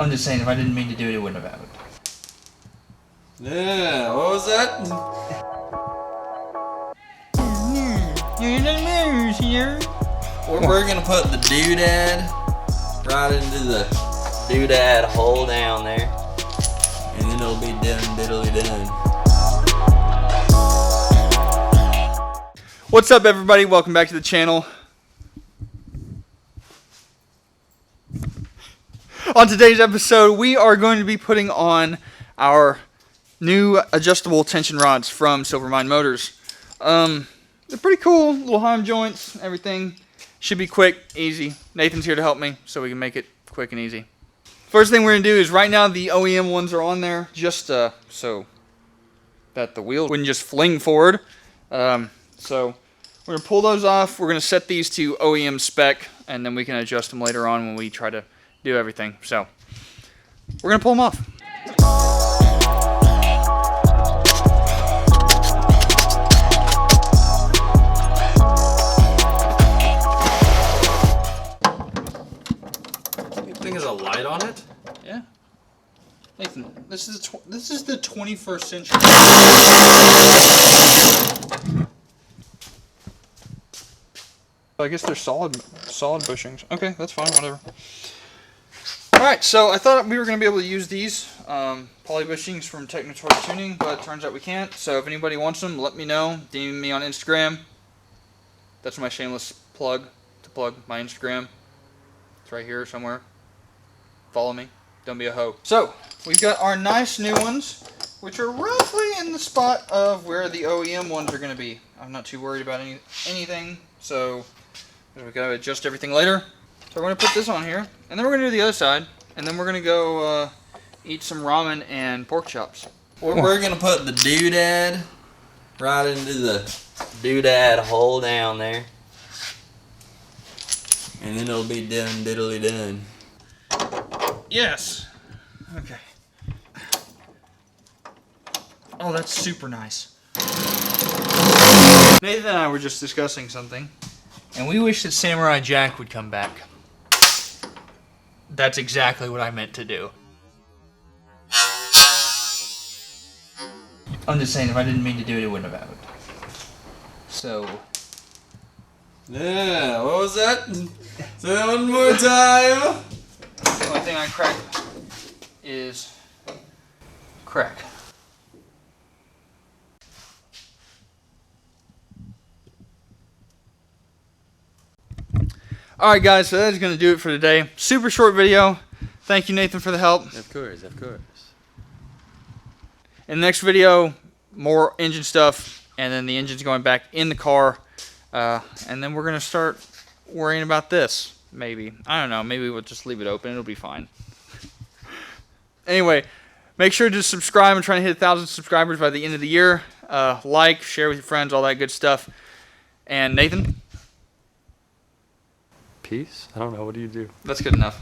I'm just saying, if I didn't mean to do it, it wouldn't have happened. Yeah, what was that? We're gonna put the doodad right into the doodad hole down there, and then it'll be done, diddly done. What's up, everybody? Welcome back to the channel. On today's episode, we are going to be putting on our new adjustable tension rods from Silvermine Motors. They're pretty cool, little Heim joints, everything. Should be quick, easy. Nathan's here to help me, so we can make it quick and easy. First thing we're going to do is, right now the OEM ones are on there, just so that the wheel wouldn't just fling forward. So we're going to pull those off. We're going to set these to OEM spec, and then we can adjust them later on when we try to do everything. So we're going to pull them off. Thing is a light on it? Yeah. Nathan, this is the 21st century. I guess they're solid bushings. Okay, that's fine, whatever. Alright, so I thought we were going to be able to use these poly bushings from Technotoy Tuning, but it turns out we can't. So if anybody wants them, let me know. DM me on Instagram. That's my shameless plug, to plug my Instagram. It's right here somewhere. Follow me. Don't be a hoe. So, we've got our nice new ones, which are roughly in the spot of where the OEM ones are going to be. I'm not too worried about anything, so we've got to adjust everything later. So we're going to put this on here, and then we're going to do the other side, and then we're going to go eat some ramen and pork chops. We're going to put the doodad right into the doodad hole down there, and then it'll be done, diddly done. Yes. Okay. Oh, that's super nice. Nathan and I were just discussing something, and we wish that Samurai Jack would come back. That's exactly what I meant to do. I'm just saying, if I didn't mean to do it, it wouldn't have happened. So. Yeah, what was that? Say that one more time. The only thing I crack is crack. Alright guys, so that is going to do it for today. Super short video. Thank you, Nathan, for the help. Of course, of course. In the next video, more engine stuff, and then the engine's going back in the car. And then we're going to start worrying about this, maybe. I don't know, maybe we'll just leave it open. It'll be fine. Anyway, make sure to subscribe. I'm trying to hit 1,000 subscribers by the end of the year. Like, share with your friends, all that good stuff. And Nathan? Peace? I don't know. What do you do? That's good enough.